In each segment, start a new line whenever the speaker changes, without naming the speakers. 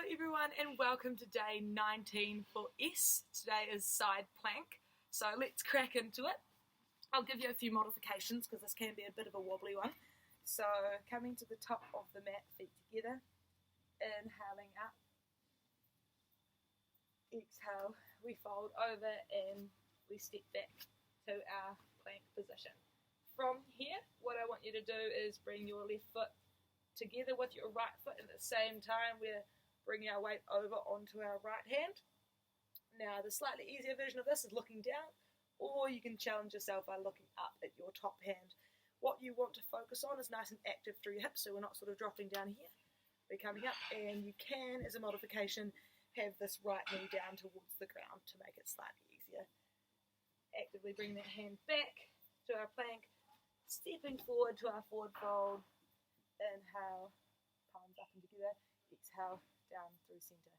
Hello everyone and welcome to day 19 for S. Today is side plank, so let's crack into it. I'll give you a few modifications because this can be a bit of a wobbly one. So coming to the top of the mat, feet together, inhaling up, exhale, we fold over and we step back to our plank position. From here, what I want you to do is bring your left foot together with your right foot, and at the same time we're bringing our weight over onto our right hand. Now the slightly easier version of this is looking down, or you can challenge yourself by looking up at your top hand. What you want to focus on is nice and active through your hips, so we're not sort of dropping down here. We're coming up, and you can, as a modification, have this right knee down towards the ground to make it slightly easier. Actively bring that hand back to our plank, stepping forward to our forward fold. Inhale, palms up and together, exhale, down through center.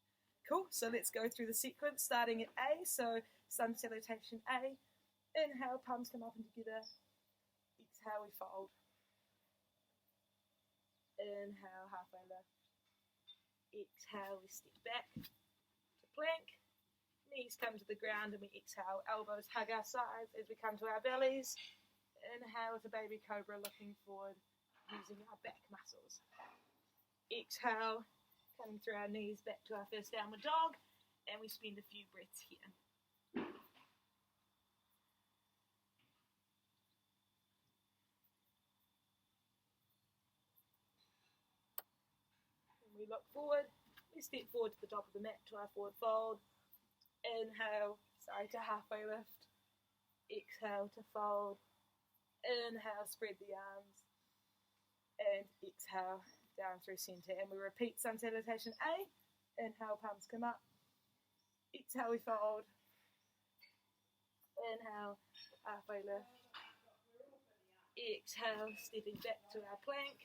Cool, so let's go through the sequence starting at A, so sun salutation A. Inhale, palms come up and together. Exhale, we fold. Inhale, halfway lift. Exhale, we step back to plank. Knees come to the ground and we exhale. Elbows hug our sides as we come to our bellies. Inhale to baby cobra, looking forward, using our back muscles. Exhale, coming through our knees back to our first downward dog, and we spend a few breaths here. When we look forward, we step forward to the top of the mat to our forward fold. Inhale, to halfway lift. Exhale to fold. Inhale, spread the arms. And exhale, down through center. And we repeat sun salutation A. Inhale, palms come up. Exhale, we fold. Inhale, halfway lift. Exhale, stepping back to our plank.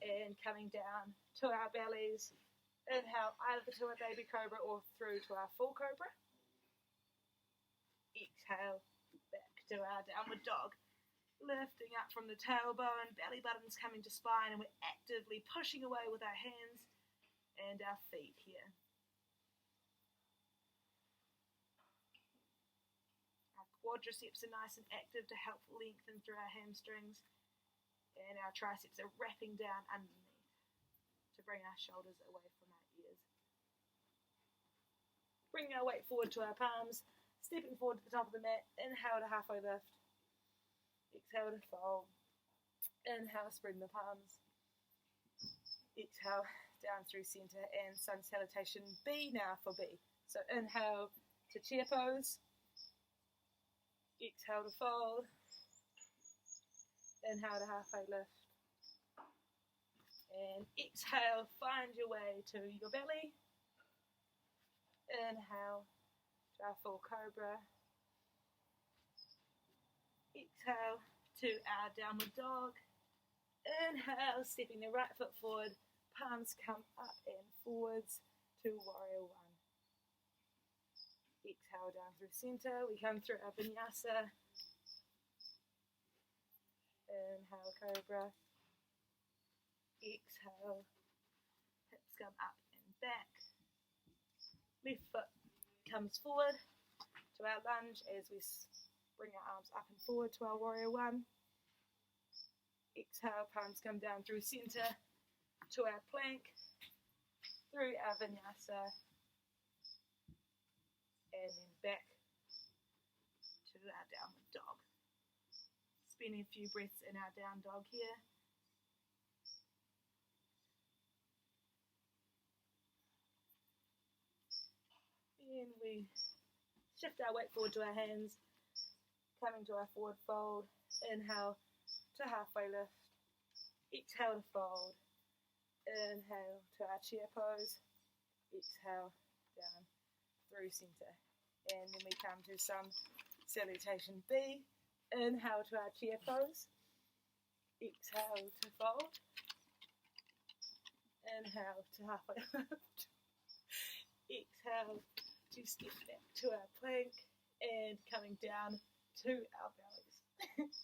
And coming down to our bellies. Inhale, either to a baby cobra or through to our full cobra. Exhale, back to our downward dog. Lifting up from the tailbone, belly button's coming to spine, and we're actively pushing away with our hands and our feet here. Our quadriceps are nice and active to help lengthen through our hamstrings, and our triceps are wrapping down underneath to bring our shoulders away from our ears. Bringing our weight forward to our palms, stepping forward to the top of the mat, inhale to halfway lift. Exhale to fold. Inhale, spreading the palms. Exhale, down through center, and sun salutation B now for B. So inhale to chair pose. Exhale to fold. Inhale to halfway lift. And exhale, find your way to your belly. Inhale to our full cobra. Exhale to our downward dog. Inhale, stepping the right foot forward. Palms come up and forwards to warrior one. Exhale down through center. We come through our vinyasa. Inhale, cobra. Exhale. Hips come up and back. Left foot comes forward to our lunge as we bring our arms up and forward to our warrior one. Exhale, palms come down through center to our plank, through our vinyasa, and then back to our downward dog. Spending a few breaths in our down dog here. And we shift our weight forward to our hands. Coming to our forward fold, inhale to halfway lift, exhale to fold, inhale to our chair pose, exhale down through center, and then we come to sun salutation B. Inhale to our chair pose, exhale to fold, inhale to halfway lift, exhale to step back to our plank, and coming down to our bellies.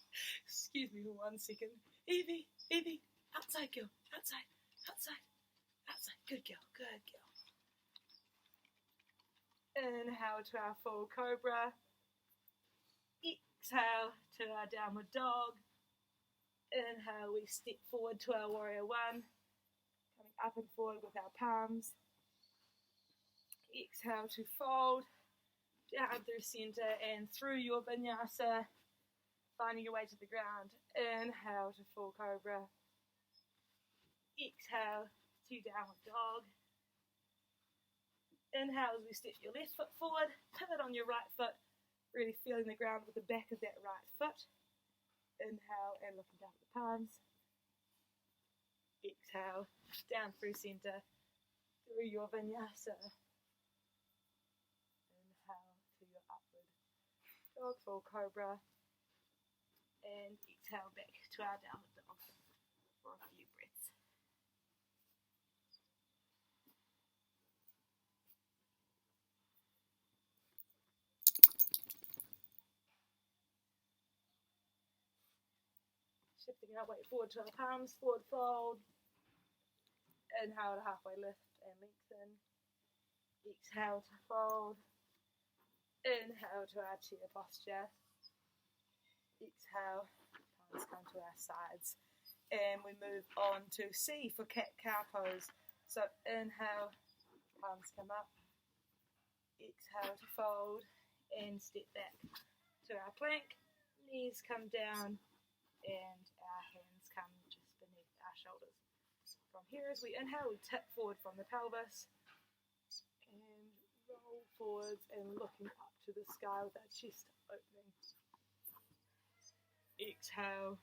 Excuse me for 1 second. Evie, outside girl, outside. Good girl. Inhale to our full cobra. Exhale to our downward dog. Inhale, we step forward to our warrior one, coming up and forward with our palms. Exhale to fold, down through center and through your vinyasa, finding your way to the ground. Inhale to full cobra. Exhale to downward dog. Inhale as we step your left foot forward, pivot on your right foot, really feeling the ground with the back of that right foot. Inhale and looking down at the palms. Exhale, down through center, through your vinyasa. Inhale to your upward dog, full cobra. And exhale back to our downward dog for a few breaths. Shifting our weight forward to our palms, forward fold. Inhale to halfway lift and lengthen. Exhale to fold. Inhale to our chair posture. Exhale, palms come to our sides. And we move on to C for cat-cow pose. So inhale, palms come up. Exhale to fold and step back to our plank. Knees come down and our hands come just beneath our shoulders. From here, as we inhale, we tip forward from the pelvis and roll forwards and looking up to the sky with our chest opening. Exhale,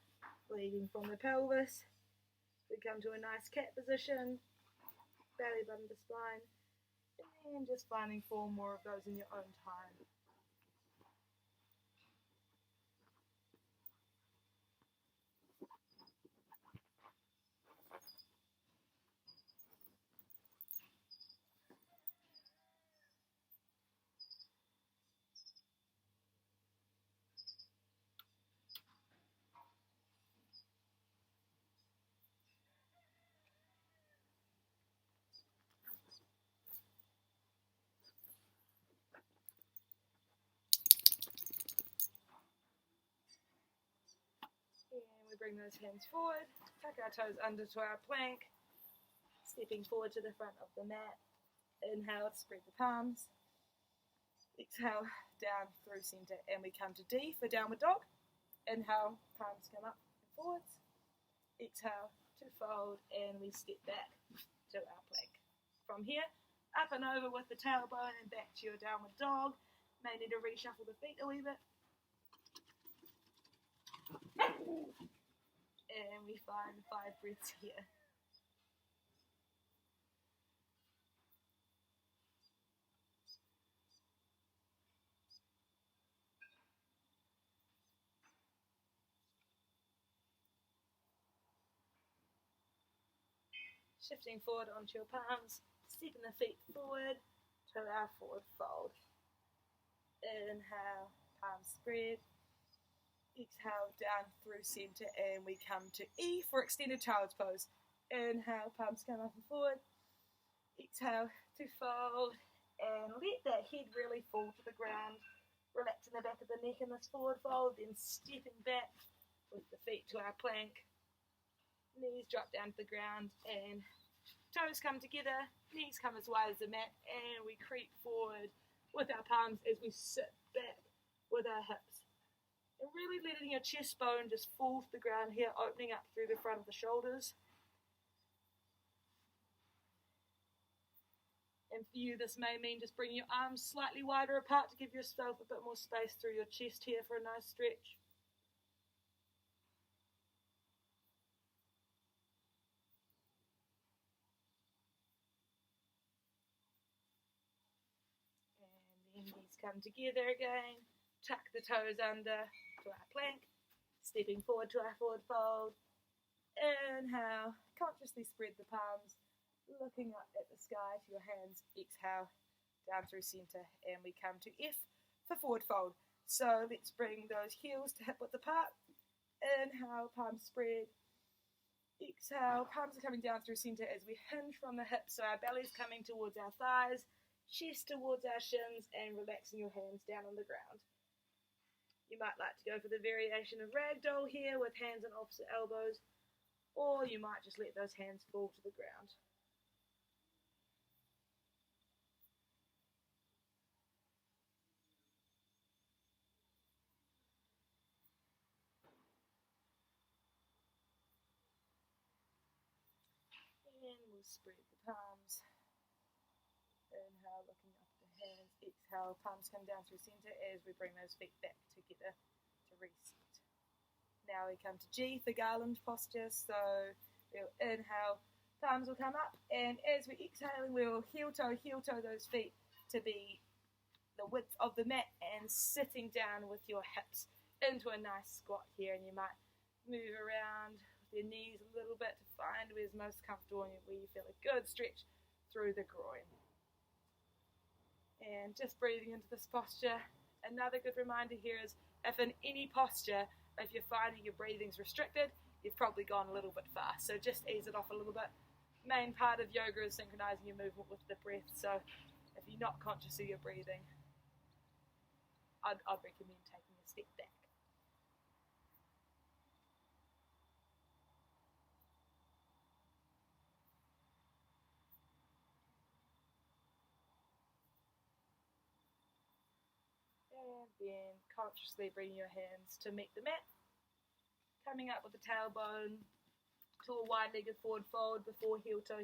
leading from the pelvis. We come to a nice cat position, belly button to spine, and just finding 4 more of those in your own time. And we bring those hands forward, tuck our toes under to our plank, stepping forward to the front of the mat. Inhale, spread the palms. Exhale, down through center, and we come to D for downward dog. Inhale, palms come up and forwards. Exhale to fold, and we step back to our plank. From here, up and over with the tailbone and back to your downward dog. May need to reshuffle the feet a wee bit. And we find 5 breaths here. Shifting forward onto your palms, stepping the feet forward to our forward fold. Inhale, palms spread. Exhale, down through center, and we come to E for extended child's pose. Inhale, palms come up and forward. Exhale to fold, and let that head really fall to the ground. Relaxing the back of the neck in this forward fold, then stepping back with the feet to our plank. Knees drop down to the ground, and toes come together, knees come as wide as the mat, and we creep forward with our palms as we sit back with our hips. And really letting your chest bone just fall to the ground here, opening up through the front of the shoulders. And for you, this may mean just bringing your arms slightly wider apart to give yourself a bit more space through your chest here for a nice stretch. And then knees come together again. Tuck the toes under to our plank, stepping forward to our forward fold. Inhale, consciously spread the palms, looking up at the sky to your hands. Exhale, down through center, and we come to F for forward fold. So let's bring those heels to hip width apart. Inhale, palms spread. Exhale, palms are coming down through center as we hinge from the hips, so our belly's coming towards our thighs. chest towards our shins, and relaxing your hands down on the ground. You might like to go for the variation of ragdoll here with hands on opposite elbows, or you might just let those hands fall to the ground. And we'll spread the palms. Inhale, looking up at the hands. Exhale, palms come down through center as we bring those feet back together to reset. Now we come to G for garland posture. So we'll inhale, palms will come up, and as we're exhaling, we'll heel toe those feet to be the width of the mat and sitting down with your hips into a nice squat here. And you might move around with your knees a little bit to find where's most comfortable and where you feel a good stretch through the groin. And just breathing into this posture. Another good reminder here is if in any posture, if you're finding your breathing's restricted, you've probably gone a little bit fast. So just ease it off a little bit. Main part of yoga is synchronizing your movement with the breath. So if you're not conscious of your breathing, I'd recommend taking a step back. And then consciously bring your hands to meet the mat. Coming up with the tailbone to a wide-legged forward fold before heel toe,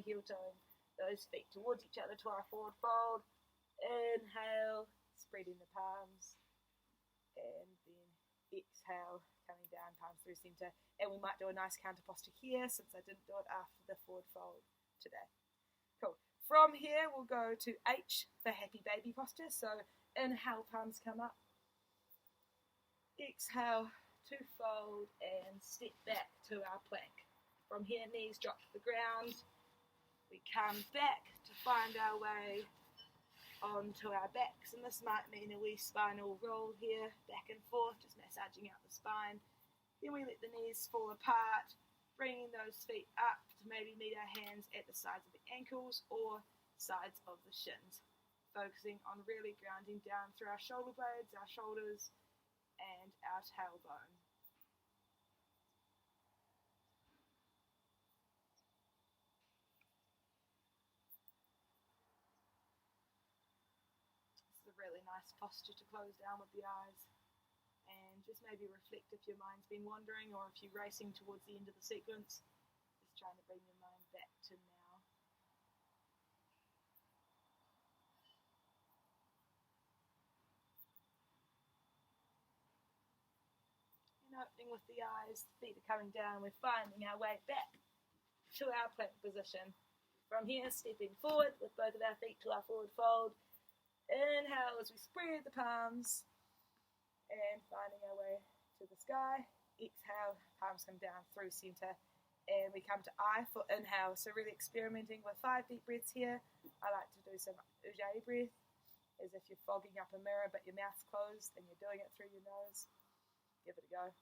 those feet towards each other to our forward fold. Inhale, spreading the palms. And then exhale, coming down, palms through center. And we might do a nice counter posture here since I didn't do it after the forward fold today. Cool. From here, we'll go to H for happy baby posture. So inhale, palms come up. Exhale to fold and step back to our plank. From here, knees drop to the ground. We come back to find our way onto our backs, and this might mean a wee spinal roll here, back and forth, just massaging out the spine. Then we let the knees fall apart, bringing those feet up to maybe meet our hands at the sides of the ankles or sides of the shins. Focusing on really grounding down through our shoulder blades, our shoulders, and our tailbone. This is a really nice posture to close down with the eyes. And just maybe reflect if your mind's been wandering or if you're racing towards the end of the sequence. Just trying to bring your mind back to now. And opening with the eyes, the feet are coming down. We're finding our way back to our plank position. From here, stepping forward with both of our feet to our forward fold. Inhale as we spread the palms. And finding our way to the sky. Exhale, palms come down through center. And we come to I for inhale. So really experimenting with 5 deep breaths here. I like to do some ujjayi breath, as if you're fogging up a mirror but your mouth's closed and you're doing it through your nose. Give it a go.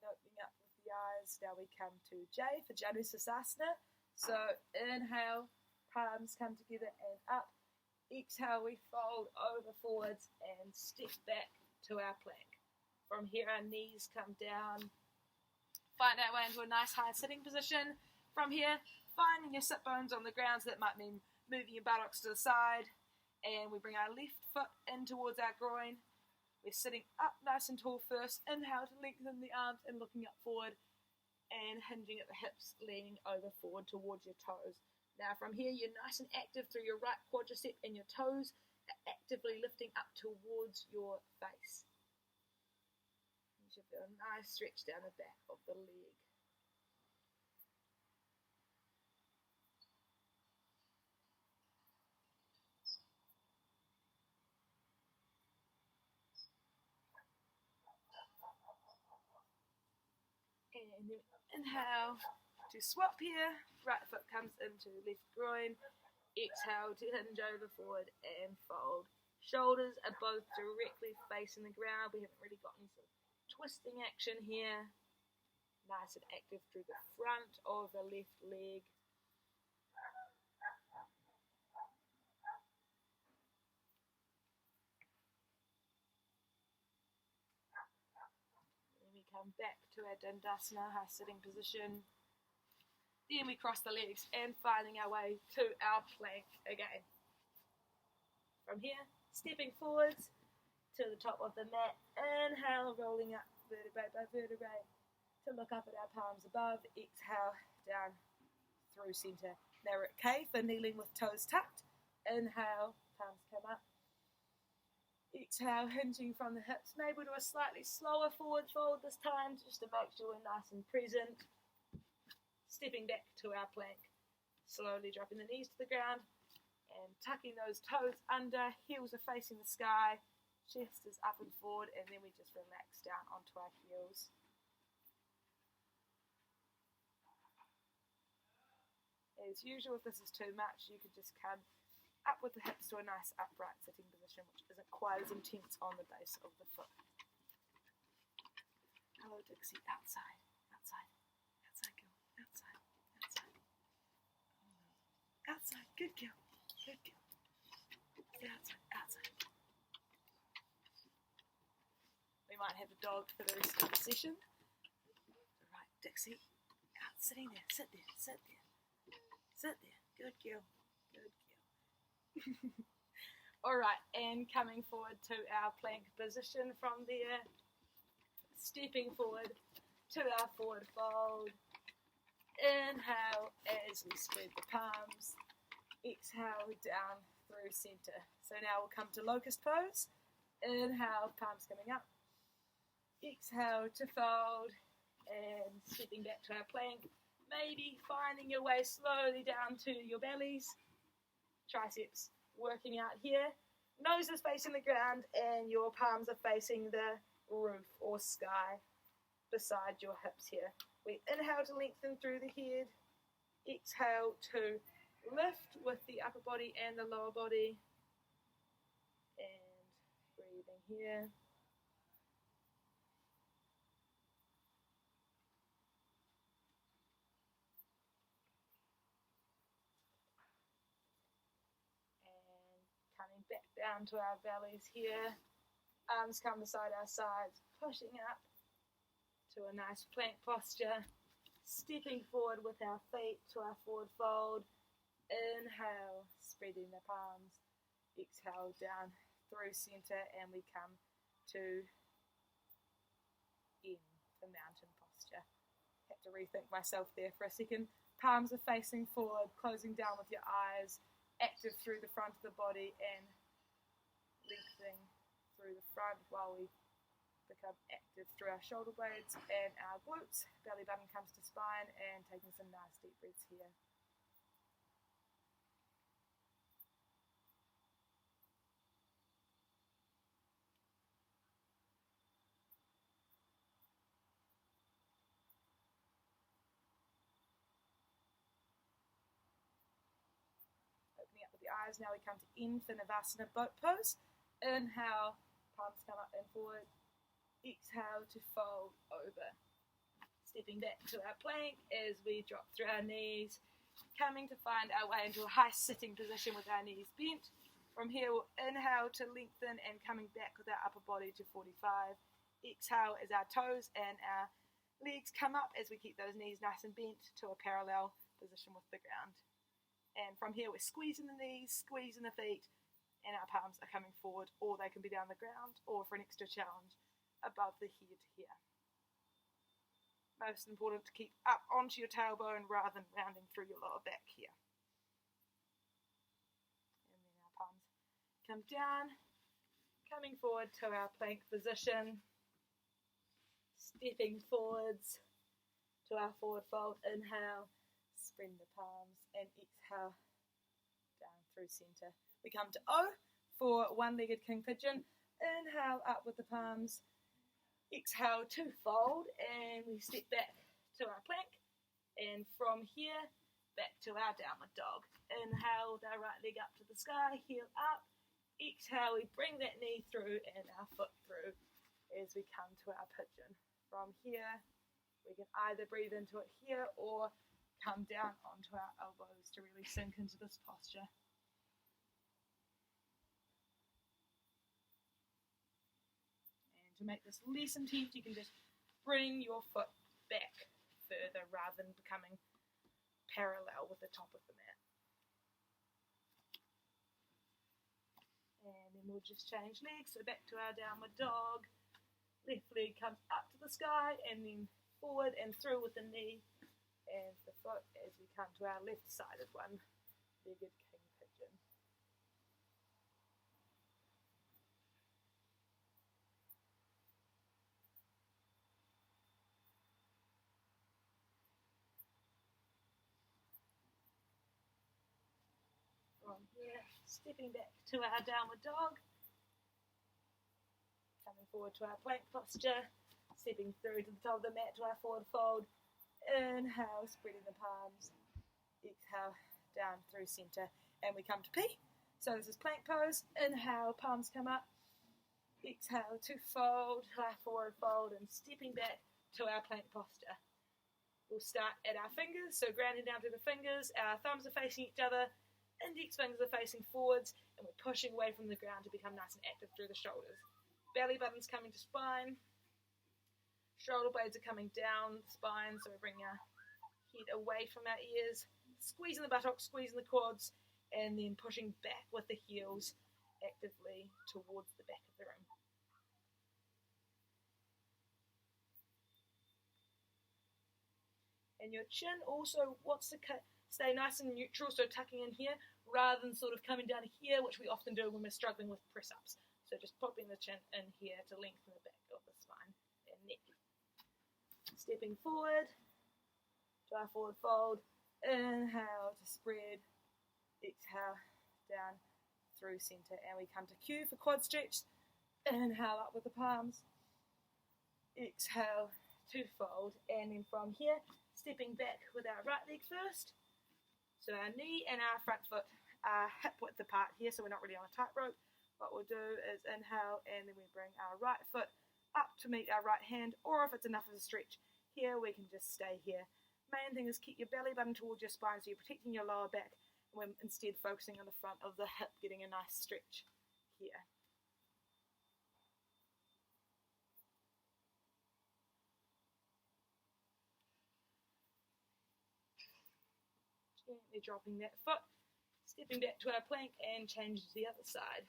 Opening up with the eyes. Now we come to J for Janusasana. So inhale, palms come together and up. Exhale, we fold over forwards and step back to our plank. From here, our knees come down. Find our way into a nice high sitting position. From here, finding your sit bones on the ground. So that might mean moving your buttocks to the side. And we bring our left foot in towards our groin. We're sitting up nice and tall first. Inhale to lengthen the arms and looking up forward. And hinging at the hips, leaning over forward towards your toes. Now from here, you're nice and active through your right quadricep and your toes, actively lifting up towards your face. You should feel a nice stretch down the back of the leg. And then inhale to swap here. Right foot comes into left groin. Exhale to hinge over forward and fold. Shoulders are both directly facing the ground. We haven't really got any sort of twisting action here. Nice and active through the front of the left leg. Then we come back to our Dandasana, high sitting position. Then we cross the legs and finding our way to our plank again. From here, stepping forwards to the top of the mat. Inhale, rolling up vertebrae by vertebrae to look up at our palms above. Exhale, down through centre. Narrow K for kneeling with toes tucked. Inhale, palms come up. Exhale, hinging from the hips. Maybe do a slightly slower forward fold this time, just to make sure we're nice and present. Stepping back to our plank, slowly dropping the knees to the ground and tucking those toes under, heels are facing the sky, chest is up and forward, and then we just relax down onto our heels. As usual, if this is too much, you could just come up with the hips to a nice upright sitting position, which isn't quite as intense on the base of the foot. Hello Dixie, outside, outside. Outside, outside. Outside, good girl, good girl. Outside, outside. We might have a dog for the rest of the session. Alright, Dixie, out, sitting there, sit there, sit there. Sit there, good girl, good girl. Alright, and coming forward to our plank position from there. Stepping forward to our forward fold. Inhale as we spread the palms. Exhale down through centre. So now we'll come to locust pose. Inhale, palms coming up. Exhale to fold and stepping back to our plank. Maybe finding your way slowly down to your bellies. Triceps working out here. Nose is facing the ground and your palms are facing the roof or sky beside your hips here. We inhale to lengthen through the head. Exhale to lift with the upper body and the lower body. And breathing here. And coming back down to our bellies here. Arms come beside our sides, pushing up to a nice plank posture, stepping forward with our feet to our forward fold. Inhale, spreading the palms. Exhale down through centre and we come to M for mountain posture. Had to rethink myself there for a second. Palms are facing forward, closing down with your eyes, active through the front of the body and lengthening through the front while we become active through our shoulder blades and our glutes. Belly button comes to spine and taking some nice deep breaths here. Opening up with the eyes, now we come to Navasana boat pose. Inhale, palms come up and forward. Exhale to fold over. Stepping back to our plank as we drop through our knees. Coming to find our way into a high sitting position with our knees bent. From here we'll inhale to lengthen and coming back with our upper body to 45. Exhale as our toes and our legs come up as we keep those knees nice and bent to a parallel position with the ground. And from here we're squeezing the knees, squeezing the feet, and our palms are coming forward, or they can be down the ground, or for an extra challenge, above the head here. Most important to keep up onto your tailbone rather than rounding through your lower back here. And then our palms come down, coming forward to our plank position, stepping forwards to our forward fold. Inhale, spread the palms, and exhale down through centre. We come to O for one-legged king pigeon. Inhale up with the palms. Exhale to fold, and we step back to our plank, and from here back to our downward dog. Inhale with our right leg up to the sky, heel up. Exhale, we bring that knee through and our foot through as we come to our pigeon. From here, we can either breathe into it here or come down onto our elbows to really sink into this posture. To make this less intense, you can just bring your foot back further rather than becoming parallel with the top of the mat. And then we'll just change legs, so back to our downward dog. Left leg comes up to the sky and then forward and through with the knee and the foot as we come to our left-sided one-legged king pigeon. From here, stepping back to our downward dog, coming forward to our plank posture, stepping through to the top of the mat to our forward fold. Inhale, spreading the palms. Exhale, down through center, and we come to P. So this is plank pose. Inhale, palms come up. Exhale to fold, our forward fold, and stepping back to our plank posture. We'll start at our fingers, so grounding down through the fingers. Our thumbs are facing each other. Index fingers are facing forwards, and we're pushing away from the ground to become nice and active through the shoulders. Belly button's coming to spine. Shoulder blades are coming down the spine, so we bring our head away from our ears. Squeezing the buttocks, squeezing the quads, and then pushing back with the heels actively towards the back of the room. And your chin also wants to stay nice and neutral, so tucking in here rather than sort of coming down here, which we often do when we're struggling with press-ups. So just popping the chin in here to lengthen the back of the spine and neck. Stepping forward to our forward fold. Inhale to spread. Exhale down through center. And we come to Q for quad stretch. Inhale up with the palms. Exhale to fold. And then from here, stepping back with our right leg first. So our knee and our front foot are hip width apart here, so we're not really on a tightrope. What we'll do is inhale, and then we bring our right foot up to meet our right hand, or if it's enough of a stretch here, we can just stay here. Main thing is keep your belly button towards your spine, so you're protecting your lower back, and we're instead focusing on the front of the hip, getting a nice stretch here. Gently dropping that foot, stepping back to our plank and change to the other side.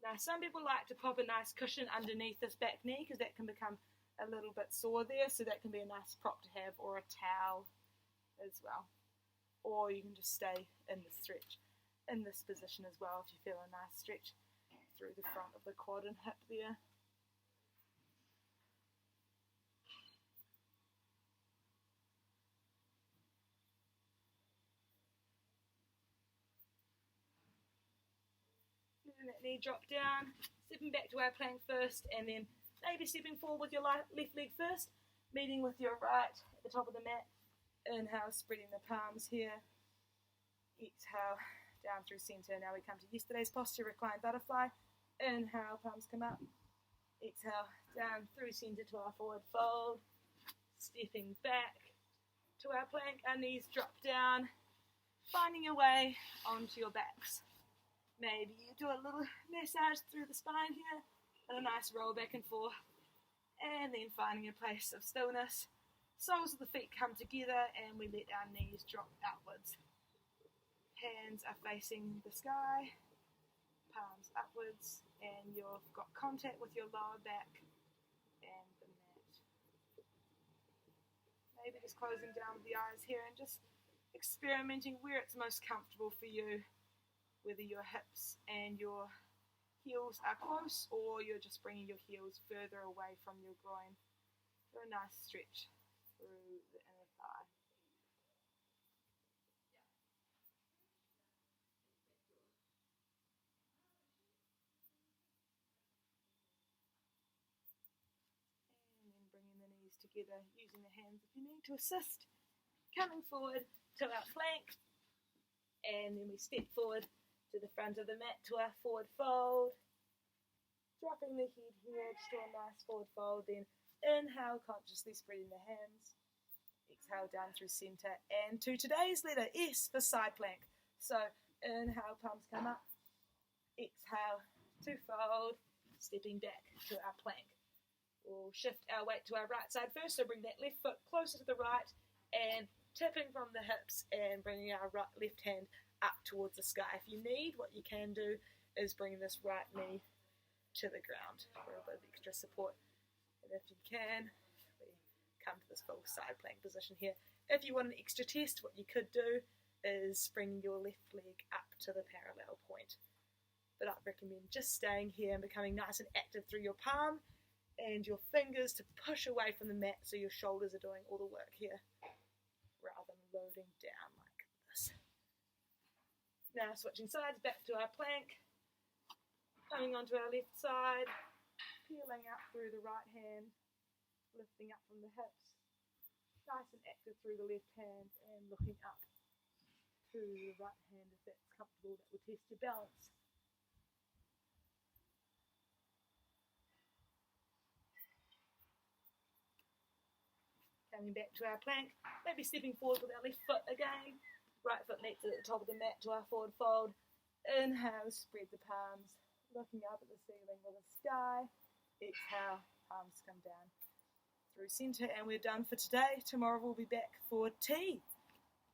Now some people like to pop a nice cushion underneath this back knee because that can become a little bit sore there, so that can be a nice prop to have, or a towel as well. Or you can just stay in the stretch in this position as well if you feel a nice stretch through the front of the quad and hip there. Letting that knee drop down, stepping back to our plank first, and then maybe stepping forward with your left leg first, meeting with your right at the top of the mat. Inhale, spreading the palms here. Exhale, down through center. Now we come to yesterday's posture, reclined butterfly. Inhale, palms come up. Exhale, down through center to our forward fold. Stepping back to our plank, our knees drop down, finding your way onto your backs. Maybe you do a little massage through the spine here, and a nice roll back and forth, and then finding a place of stillness. Soles of the feet come together, and we let our knees drop outwards. Hands are facing the sky, palms upwards, and you've got contact with your lower back and the mat. Maybe just closing down with the eyes here and just experimenting where it's most comfortable for you, whether your hips and your heels are close or you're just bringing your heels further away from your groin for a nice stretch through the inner thigh. And then bringing the knees together. together, using the hands if you need to assist. Coming forward to our plank, and then we step forward to the front of the mat to our forward fold. Dropping the head here, just do a nice forward fold, then inhale, consciously spreading the hands. Exhale down through centre, and to today's letter S for side plank. So inhale, palms come up. Exhale to fold, stepping back to our plank. We'll shift our weight to our right side first, so bring that left foot closer to the right and tipping from the hips and bringing our left hand up towards the sky. If you need, what you can do is bring this right knee to the ground for a bit of extra support. And if you can, we come to this full side plank position here. If you want an extra test, what you could do is bring your left leg up to the parallel point. But I'd recommend just staying here and becoming nice and active through your palm and your fingers to push away from the mat so your shoulders are doing all the work here rather than loading down like this. Now switching sides back to our plank, coming onto our left side, peeling up through the right hand, lifting up from the hips, nice and active through the left hand and looking up to the right hand if that's comfortable. That will test your balance. Coming back to our plank, maybe stepping forward with our left foot again, right foot next to the top of the mat to our forward fold. Inhale, spread the palms, looking up at the ceiling or the sky. Exhale, palms come down through centre, and we're done for today. Tomorrow we'll be back for tea.